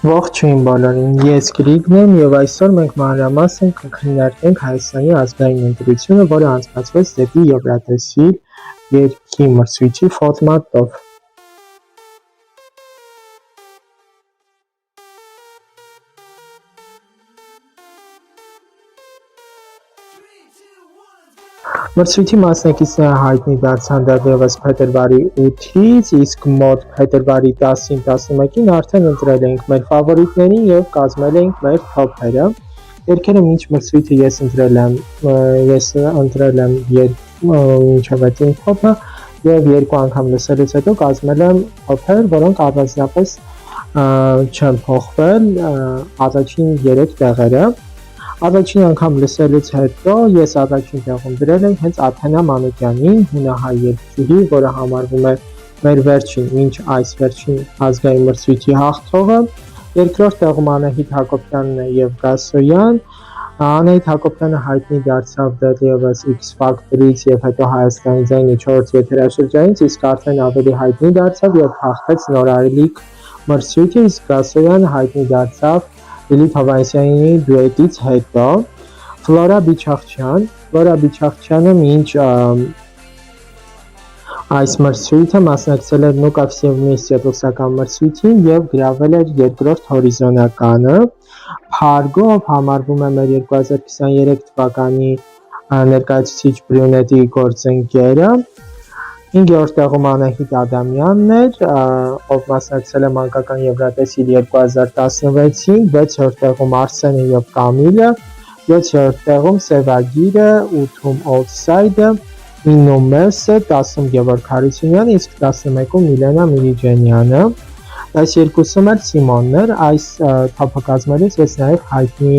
Ողջույն բոլորին, ես Գրիգն եմ և այսօր մենք մանրամասն կքննարկենք Հայաստանի ազգային ընտրությունը, որը անցկացվեց դեպի Եվրատեսիլ երգի մրցույթի ֆորմատով։ Մրցույթի մասնակիցները հայտնի դարձան դեռևս փետրվարի 8-ից, իսկ մոտ փետրվարի 10-ին 11-ին արդեն ընտրել էինք մեր ֆավորիտներին և կազմել էինք մեր թոփերը։ Երգերը մինչ մրցույթը ես ընտրել եմ մինչև այդ իմ թոփը և երկու անգամ լսելուց հետո կազմել եմ թոփեր, որոնք առանձնապես չեն փոխվել առաջին 3 տեղերը։ Առաջին անգամ լսելուց հետո ես առաջին տեղում դրել եմ հենց Աթենա Մանուկյանին, հունահայ երգչուհի, որը համարվում է մեր վերջին, մինչ այս վերջին ազգային մրցույթի հաղթողը։ Երկրորդ տեղում Անահիտ Հակոբյանն է և Գասոյան։ Անահիտ Հակոբյանը հայտնի դարձավ դեռևս X Factor-ից և հետո Հայաստանի ձայնի 4 եթերաշրջանից, իսկ արդեն ավելի հայտնի դարձավ և հաղթեց նորարիք մրցույթը, իսկ Գասոյանը հայտնի դարձավ Լիլիթ Հովհաննիսյանի դուետից հետո։ Ֆլորա Բիչախչյանը մինչ այս մրցույթը մասնակցել էր Նուկավսևնի սետոսական մրցույթին և գրավել էր երկրորդ հորիզոնականը։ Փարգո, ով համարվում է մեր 2023 թվականի ներկայացուցիչ Բրյունետի գործընկերը։ 5-րդ տեղում Անահիտ Ադամյանն էր, ով մասնակցել է մանկական Եվրատեսիլ 2016-ին, 6-րդ տեղում Արսենը և Կամիլը, 7-րդ տեղում Սևագիրը, 8-ում Outside-ը, 9-ում Մեսը, 10-ում Գևորգ Հարությունյանը, իսկ 11-ում Միլենա Միրիջանյանը։ Այս երկուսում էլ Սիմոններ, այս թոփը կազմելուց ես նաև հայտնի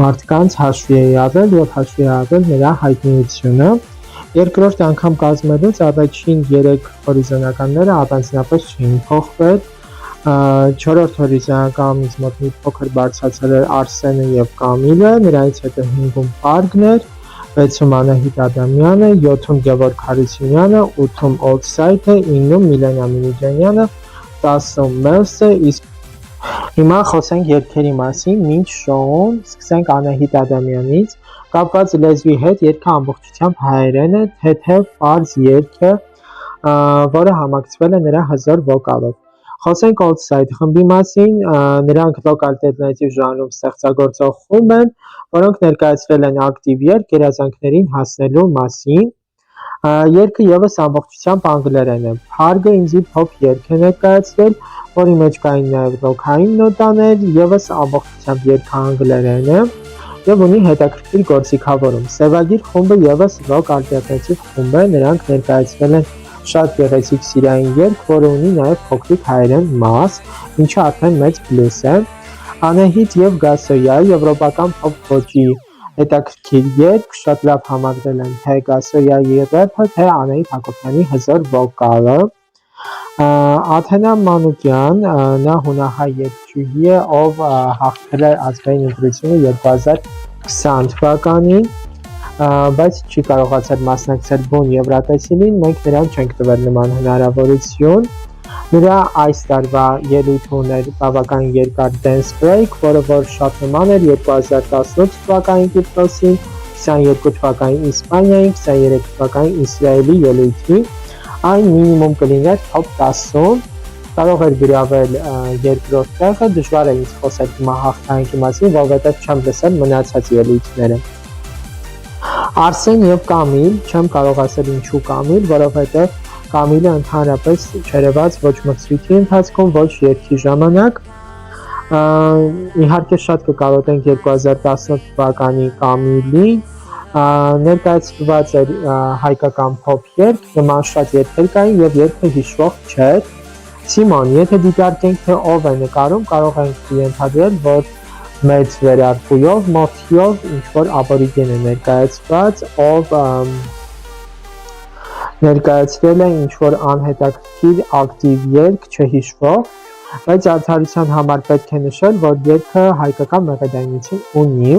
մարդկանց հաշվի էի առել և հաշվի առել նրա հայտնիությունը։ Երկրորդ անգամ կազմելուց առաջին 3 հորիզոնականները առանձնապես չէին փոխվել։ 4-րդ հորիզոնականից մոտ մի փոքր բարձրացել էր Արսենը և Կամիլը, նրանից հետո 5-ում Փարգն էր, 6-ում Անահիտ Ադամյանը, 7-ում Գևորգ Հարությունյանը, 8-ում Outside-ը, 9-ում Միլենա Միրիջանյանը, 10-ում Մեսը, իսկ հիմա խոսենք երգերի մասին։ Մինչ շոուն սկսենք Անահիտ Ադամյանից։ Կապված լեզվի հետ երգը ամբողջությամբ հայերեն է, թեթև պարզ երգ է, որը համակցվել է նրա հզոր վոկալով։ Խոսենք Outside խմբի մասին, նրանք ռոք ալտերնատիվ ժանրում ստեղծագործող խումբ են, որոնք ներկայացրել են ակտիվ երգ երազանքներին հասնելու մասին։ Երգը ևս ամբողջությամբ անգլերեն է։ Փարգը ինձի փոփ երգ է ներկայացրել, որի մեջ կային նաև ռոքային նոտաներ, ևս ամբողջությամբ երգը անգլերեն է և ունի հետաքրքիր գործիքավորում։ Սևագիր խումբը ևս ռոք ալտերնատիվ խումբ է, նրանք ներկայացրել են շատ գեղեցիկ սիրային երգ, որը ունի նաև փոքրիկ հայերեն մաս, ինչը արդեն մեծ պլյուս է։ Անահիտ և Գասոյա եվրոպական փոփ ոճի հետաքրքիր երգ, շատ լավ համադրել են թե Գասոյայի ռեփը, թե Անահիտ Հակոբյանի հզոր վոկալը։ Աթենա Մանուկյան, նա հունահայ երգչուհի է, ով հաղթել է ազգային ընտրությունը 2020 թվականին, բայց չի կարողացել մասնակցել բուն Եվրատեսիլին, մենք նրան չենք տվել նման հնարավորություն։ Նրա այս տարվա ելույթը ուներ բավական երկար Dance Break, որը որ շատ նման էր 2018 թվականի Կիպրոսին, 22 թվականի Իսպանիային, 23 թվականի Իսրայելի ելույթի։ Այն մինիմում կլիներ top 10-ում, կարող էր գրավել երկրորդ տեղը, դժվար է ինձ խոսել հիմա հաղթանակի մասին, որովհետև չեմ լսել մնացած ելույթները։ Արսեն և Կամիլ, չեմ կարող ասել ինչու Կամիլ, որովհետև Կամիլը ընդհանրապես չերևաց ոչ մրցույթի ընթացքում, ոչ երգի ժամանակ։ Իհարկե շատ կկարոտենք 2018 թվականի Կամիլին, ներկայացված էր հայկական փոփ երգ, նման շատ երգեր կային և երգը հիշվող չէր։ Սիմոն, եթե դիտարկենք թե ով է նկարում, կարող ենք ենթադրել, որ մեծ վերարկուով, մորթիով ինչ-որ աբորիգեն է ներկայացված, ով ներկայացրել է ինչ-որ անհետաքրքիր ակտիվ երգ չհիշվող, բայց արդարության համար պետք է նշել, որ երգը հայկական մեղեդայնություն ունի։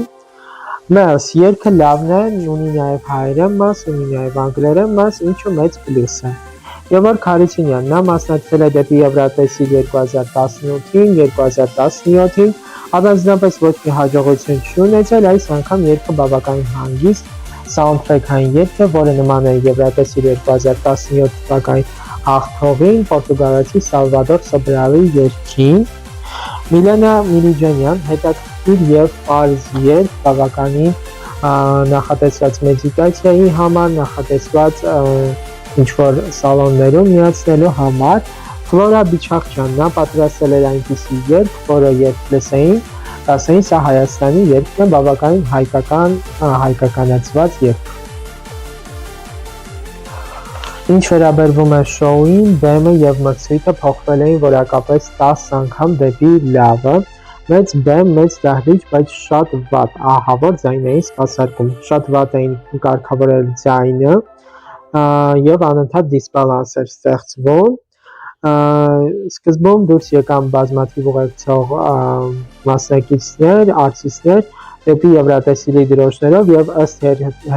Մելս, երգը լավն է, ունի նաև հայերեն մաս, ունի նաև անգլերեն մաս, ինչը մեծ պլյուս է։ Գևորգ Հարությունյան, նա մասնակցել է դեպի Եվրատեսիլ 2018-ին, 2017-ին, առանձնապես ոչ մի հաջողություն չունեցել, այս անգամ երգը բավականին հանգիստ սաունդթրեքային երգ է, որը նման է Եվրատեսիլ 2017 թվականին հաղթողին, պորտուգալացի Սալվադոր Սոբրալի երգին։ Միլենա Միլիջանյան, հետաքրքիր եւ պարզ երգ, բավականին նախատեսված մեդիտացիայի համար, նախատեսված ինչ-որ սալոններում միացնելու համար։ Ֆլորա Բիչախչյան, նա պատրաստել էր այնպիսի երգ, որը երբ լսեին, ասեին սա Հայաստանի երգն է, բավականին հայկականացված երգ։ Ինչ վերաբերվում է շոուին, բեմը եւ մրցույթը փոխվել էին որակապես 10 անգամ դեպի լավը, մեծ բեմ, մեծ դահլիճ, բայց շատ վատ, ահավոր ձայն էին սպասարկում, շատ վատ էին կարգավորել ձայնը եւ անընդհատ դիսբալանս էր ստեղծվում։ Սկզբում դուրս եկան բազմաթիվ ուղեկցող մասնակիցներ, արտիստներ դեպի Եվրատեսիլի դրոշներով եւ ըստ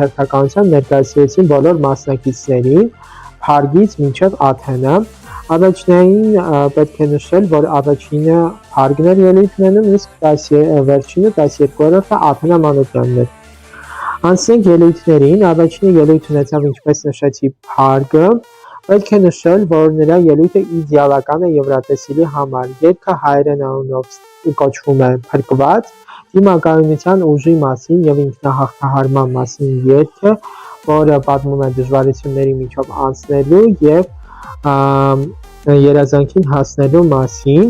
հերթականության ներկայացրեցին բոլոր մասնակիցներին Փարգից մինչև Աթենա։ Առաջնային պետք է նշել, որ առաջինը Փարգն էր ելույթ ունենում, իսկ վերջինը 12-րդը Աթենա Մանուկյանն էր։ Անցնենք ելույթներին, առաջինը ելույթ ունեցավ, ինչպես նշեցի, Փարգը, պետք է նշել, որ նրա ելույթը իդեալական է Եվրատեսիլի համար, երգը հայերեն անունով կոչվում է Փրկված, դիմակայունության ուժի մասին եւ ինքնահաղթահարման մասին երգը, որը պատմում է դժվարությունների միջով անցնելու եւ երազանքին հասնելու մասին։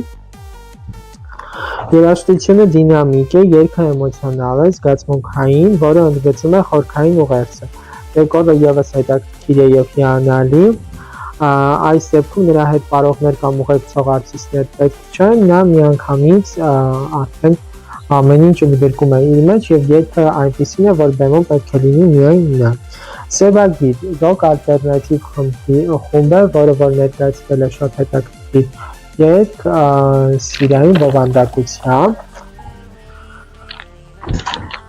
Երաժշտությունը դինամիկ է, երգը էմոցիոնալ է, զգացմունքային, որը ընդգծում է խորքային ուղերձը։ Դեկորը եւս հետաքրքիր է եւ հիանալի։ Այս դեպքում նրա հետ պարողներ կամ ուղեկցող արտիստներ պետք չեն, նա միանգամից արդեն ամեն ինչ ընդգրկում է իր մեջ եւ երգը այնպեսին է, որ բեմում պետք է լինի միայն նա։ Սևագիտ, ռոք ալտերնատիվ խումբ է, որը ներկայացվել է շատ հետաքրքիր երգ սիրային բովանդակությամբ։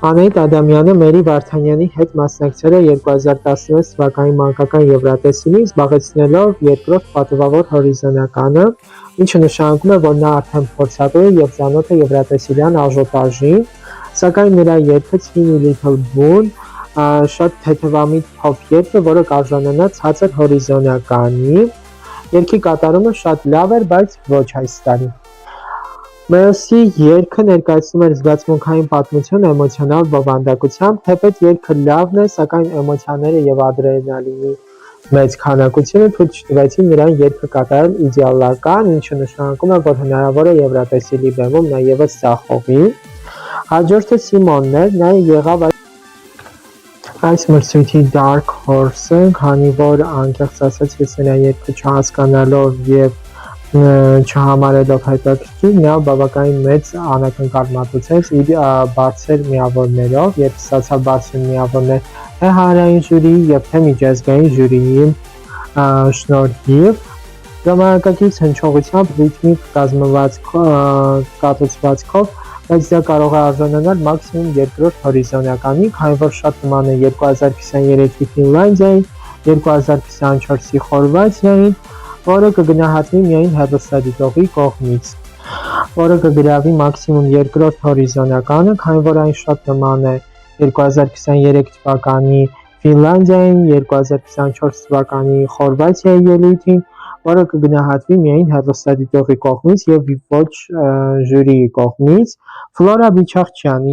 Անահիտ Ադամյանը Մերի Վարդանյանի հետ մասնակցել է 2016 թվականի մանկական Եվրատեսիլին, զբաղեցնելով երկրորդ պատվավոր հորիզոնականը, ինչը նշանակում է, որ նա արդեն փորձատու է եւ ծանոթ է Եվրատեսիլյան աժոտաժին, սակայն նրա երգը Teeny Little Moon շատ թեթևամիտ փոփ երգ է, որը կարժանանա ցածր հորիզոնականի։ Երգի կատարումը շատ լավ էր, բայց ոչ այս տարի։ Մերսի երգը ներկայացնում էր զգացմունքային պատմություն էմոցիոնալ բովանդակությամբ, թեպետ երգը լավն է, սակայն էմոցիաները եւ ադրենալինի մեծ քանակությունը թույլ չտվեցին նրան երգը կատարել իդեալական, ինչը նշանակում է, որ հնարավոր է Եվրատեսիլի բեմում նա եւս ծախողի։ Հաջորդը Սիմոնն էր, նա եղավ այս մրցույթի Dark Horse-ը, քանի որ անկեղծ ասած ես նրա երգը չհասկանալով եւ չհամարելով հետաքրքիր, նա բավականին մեծ անակնկալ մատուցեց իր բարձր միավորներով, երբ ստացավ բարձր միավորներ թե հանրային ժյուրիի եւ թե միջազգային ժյուրիի շնորհիվ, ժամանակակից հնչողությամբ, ռիթմիկ կառուցվածքով, բայց դա կարող է արժանանալ մաքսիմում երկրորդ հորիզոնականի, քանի որ շատ նման է 2023-ի Ֆինլանդիային, 2024-ի Խորվաթիային, որը կգնահատվի միայն հեռուստադիտողի կողմից, որը կգրավի մաքսիմում երկրորդ հորիզոնականը, քանի որ այն շատ նման է 2023 թվականի Ֆինլանդիային, 2024 թվականի Խորվաթիայի ելույթին, որը կգնահատվի միայն հեռուստադիտողի կողմից եւ ոչ ժյուրիի կողմից։ Ֆլորա Բիչախչյան,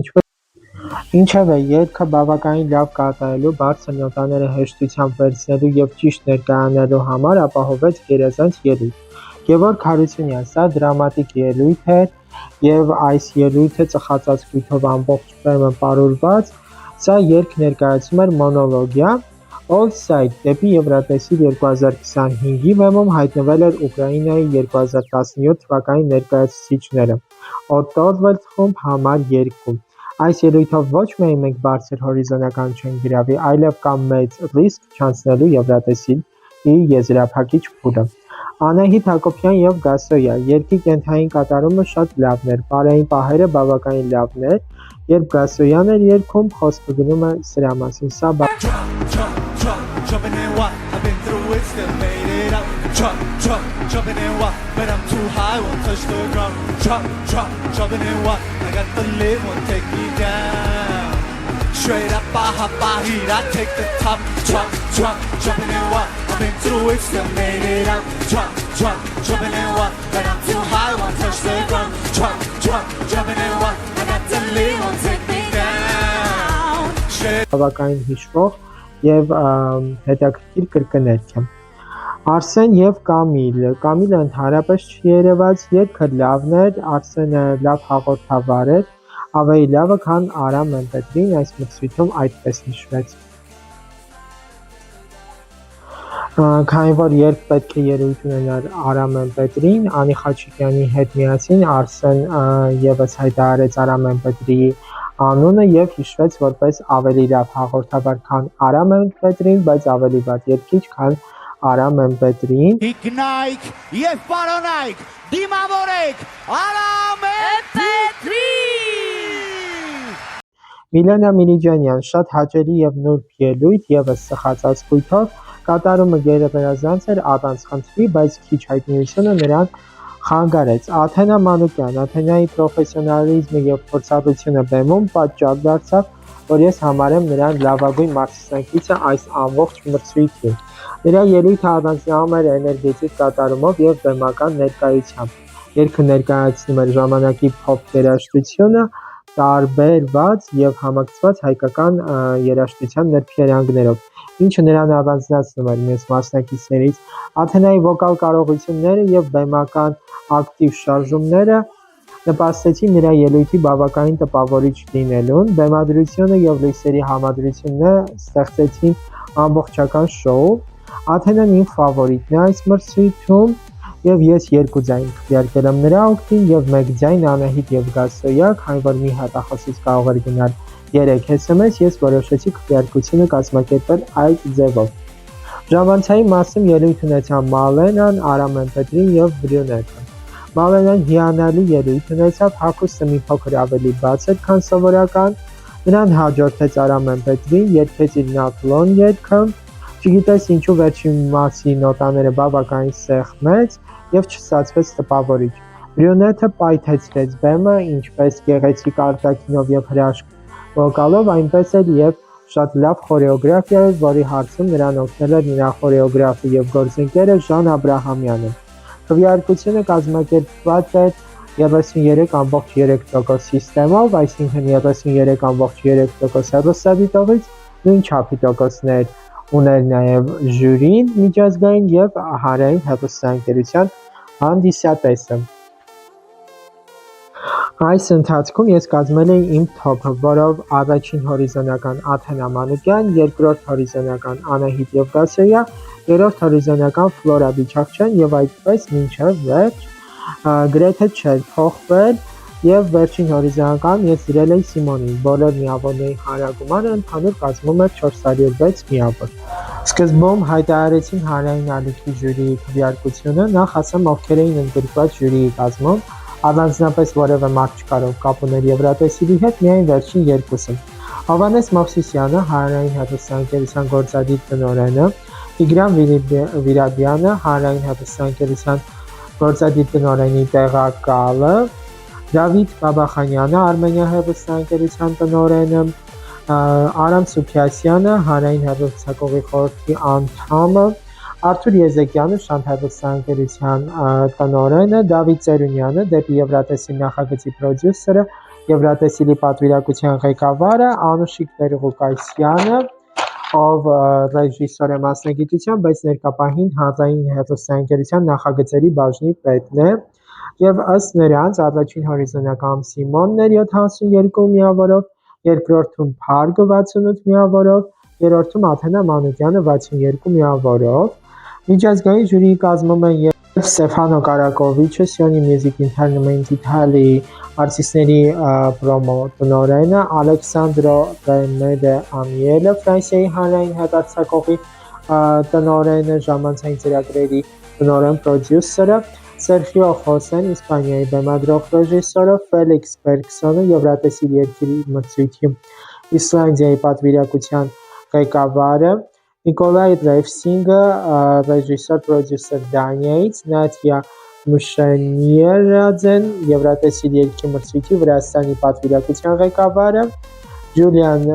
ինչևէ, երգը բավականին լավ կատարելու, բարձր նոտաները հեշտությամբ վերցնելու եւ ճիշտ ներկայանալու համար ապահովեց գերազանց ելույթ։ Գևորգ Հարությունյան, սա դրամատիկ ելույթ էր եւ այս ելույթը ծխածածկույթով ամբողջ բեմը պարուրված, սա երգ ներկայացում էր մոնոլոգիա։ Old Side դեպի Եվրատեսիլ 2025-ի բեմում հայտնվել էր Ուկրաինայի 2017 թվականի ներկայացուցիչները Օտտորվալդ խումբ համար 2։ Այս ելույթով ոչ միայն մենք բարձր հորիզոնական չենք գրավի, այլև կա մեծ ռիսկ չանցնելու Եվրատեսիլի եզրափակիչ փուլը։ Անահիտ Հակոբյան եւ Գասոյա, երգի կենթային կատարումը շատ լավն էր, բարեին պահերը բավականին լավն էր, երբ Գասոյան էր երգում, խոսքը գնում է սրա մասին, սա jumping in what? But I'm too high, won't touch the ground. Jumping in what? I got the lid, won't take me down. Straight up, I hop, I heat, I take the top. Jumping in what? I've been through it, still made it out. Jumping in what? But I'm too high, won't touch the ground. Jumping in what? I got the lid, won't take me down. Բավականին հիշվող եւ հետաքրքիր կրկներք է։ Արսեն եւ Կամիլը ընդհանրապես չի երևաց, երգը լավն էր, Արսենը լավ հաղորդավար էր, ավելի լավը, քան Արամ Մեմպետրին, այս մրցույթում այդպես նշվեց։ Քանի որ երբ պետք է երևույթ ունենար Արամ Մեմպետրին, Անի Խաչիկյանի հետ միասին Արսեն եւս հայտարարեց Արամ Մեմպետրի անունը եւ հիշվեց որպես ավելի լավ հաղորդավար, քան Արամ Մեմպետրին, բայց ավելի վատ երգիչ, քան Արամ Մեմպետրին։ Իգնայք եւ պարոնայք, դիմավորեք Արամ Մեմպետրին։ Միլենա Միլիջանյան շատ հաճելի եւ նուրբ ելույթ եւս սխացած քույթով, կատարումը գերազանց էր առանց խնդրի, բայց քիչ հայտնիությունը նրան խանգարեց։ Աթենա Մանուկյան, Աթենայի պրոֆեսիոնալիզմը եւ փորձառությունը բեմում պատճառ դարձավ, որ ես համարեմ նրան լավագույն մարզասրանկիցը այս ամբողջ մրցույթին։ Նրա ելույթը առանձնանում էր էներգետիկ կատարումով եւ բեմական ներկայությամբ։ Երգը ներկայացնում էր ժամանակի փոփ երաժշտությունը, տարբերված եւ համակցված հայկական երաժշտության նրբերանգներով, ինչը նրան առանձնացնում էր մյուս մասնակիցներից։ Աթենայի վոկալ կարողությունները եւ բեմական ակտիվ շարժումները նպաստեցին նրա ելույթի բավականին տպավորիչ լինելուն, բեմադրությունը եւ լույսերի համադրությունը ստեղծեցին ամբողջական շոու։ Աթենան իմ ֆավորիտն է այս մրցույթում եւ ես երկու ձայն քվեարկել եմ նրա օգտին եւ մեկ ձայն Անահիտ Եվգասոյա, քանի որ մի հատախոսից կարող էր գնալ 3 SMS, ես որոշեցի քվեարկությունը կազմակերպել այդ ձևով։ Ժամանցային մասում ելույթ ունեցան Մալենան, Արամ Մեմպետրին եւ Բրյունետը։ Մալենան հիանալի ելույթ ունեցավ, հագուստը մի փոքր ավելի բաց էր, քան սովորական։ Նրան հաջորդեց Արամ Մեմպետրին, երգեց իր Նապլոն երգը։ Չգիտես ինչու վերջին մասի նոտաները բավականին սեղմեց եւ չստացվեց տպավորիչ։ Բրյունետը պայթեցրեց բեմը, ինչպես գեղեցիկ արտաքինով եւ հրաշք վոկալով, այնպես էլ եւ շատ լավ խորեոգրաֆիայով, որի հարցում նրան օգնել էր նրա խորեոգրաֆը եւ գործընկերը Ժան Աբրահամյանը։ Քվեարկությունը կազմակերպված էր 33.3% սիստեմով, այսինքն 33.3% հեռուստադիտողից նույն չափի տոկոսներ ուներ նաև ժյուրին միջազգային եւ հանրային հեռուստաընկերության հանդիսատեսը։ Այս ընթացքում ես կազմել էի իմ թոփը, որով առաջին հորիզոնական Աթենա Մանուկյան, երկրորդ հորիզոնական Անահիտ Եվգասոյա, երրորդ հորիզոնական Ֆլորա Բիչախչյան եւ այդպես մինչեւ վերջ, գրեթե չէր փոխվել եւ վերջին հորիզոնական ես դրել էի Սիմոնին, բոլոր միավորների հանրագումարը ընդհանուր կազմում էր 406 միավոր։ Սկզբում հայտարարեցին հանրային ալիքի ժյուրիի քվեարկությունը, նախ ասեմ ովքեր էին ընդգրկված ժյուրիի կազմում, առանձնապես որևէ մարդ չկարող կապ ուներ Եվրատեսիլի հետ, միայն վերջին երկուսը։ Հովհաննես Մովսիսյանը, հանրային հեռուստաընկերության գործադիր տնօրենը, Տիգրան Վիրաբյանը, հանրային հեռուստաընկերության գործադիր տնօրենի տեղակալը, Դավիթ Բաբախանյանը, Արմենիա հեռուստաընկերության տնօրենը, Արամ Սուփիասյանը, հանրային հեռուստակողի խորհրդի անդամը, Արթուր Եզեկյանը, Շանթ հեռուստաընկերության տնօրենը, Դավիթ Ծերունյանը, դեպի Եվրատեսիլ նախագծի պրոդյուսերը, Եվրատեսիլի պատվիրակության ղեկավարը, Անուշիկ Տեր-Ղուկասյանը, ով ռեժիսոր է մասնագիտությամբ, բայց ներկապահին հանրային հեռուստաընկերության նախագծերի բաժնի պետն է, եւ ըստ նրանց առաջին հորիզոնական Սիմոնն էր 72 միավորով, երկրորդում Փարգը 68 միավորով, երրորդում Աթենա Մանուկյանը 62 միավորով։ Միջազգային ժյուրիի կազմում են եւ Ստեֆանո Կարակովիչը, Sony Music Entertainment Italy արտիստների պրոմո տնօրենը, Ալեքսանդրո Ռեմեդե Ամիելը, Ֆրանսիայի հանրային հեռարձակողի տնօրենը, ժամանցային ծրագրերի տնօրեն պրոդյուսերը, Սերխիո Խոսեն, Իսպանիայի բեմադրող ռեժիսորը, Ֆելիքս Բերգսոնը, Եվրատեսիլ երկրի մրցույթի Իսլանդիայի պատվիրակության ղեկավարը, Նիկոլայ Ռևսինգը ռեժիսոր, պրոդյուսեր Դանիայից, Նատյա Մուշանիերաձեն Եվրատեսիլ երգի մրցույթի Վրաստանի պատվիրակության ղեկավարը, Ջուլիան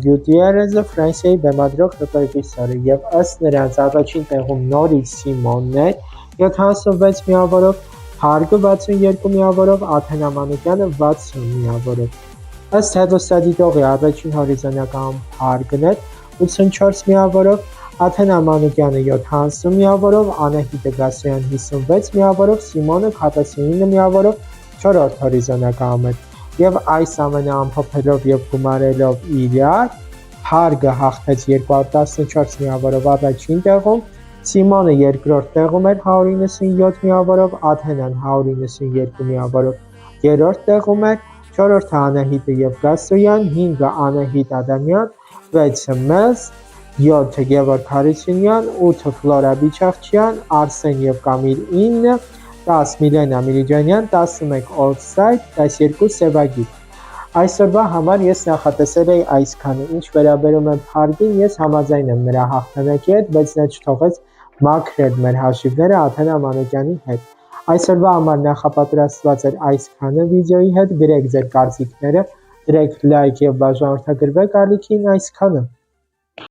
Գյուտիերեզը Ֆրանսիայի բեմադրող ռեժիսորը եւ ըստ նրանց առաջին տեղում նորից Սիմոնն էր 76 միավորով, Փարգը 62 միավորով, Աթենա Մանուկյանը 60 միավորով։ Ըստ հեռուստադիտողի առաջին հորիզոնական Փարգն էր 84 միավորով, Աթենա Մանուկյանը 70 միավորով, Անահիտը Գասոյան 56 միավորով, Սիմոնը 49 միավորով 4-րդ հորիզոնականում էր։ Եվ այս ամենը ամփոփելով եւ գումարելով իրար, Փարգը հաղթեց 214 միավորով առաջին տեղում, Սիմոնը երկրորդ տեղում էր 197 միավորով, Աթենան 192 միավորով երրորդ տեղում էր, 4-րդը Անահիտը եւ Գասոյան, 5-ը Անահիտ Ադամյան, 6-ը Մելս, 7-ը Գևորգ Հարությունյան, 8-ը Ֆլորա Բիչախչյան, Արսեն եւ Կամիլ 9, 10 Միլենա Միրիջանյան, 11 Օլսայդ, 12 Սևագիտ։ Այսօրվա համար ես նախատեսել էի այսքանը, ինչ վերաբերում է Փարգին, ես համաձայն եմ նրա հաղթանակի հետ, բայց նա չթողեց մաքրել մեր հաշիվները Աթենա Մանուկյանի հետ։ Այսօրվա համար նախապատրաստված էր այսքանը վիդեոյի հետ, գրեք ձեր կարծիքները, դրեք լայք եւ բաժանորդագրվեք ալիքին այսքանը։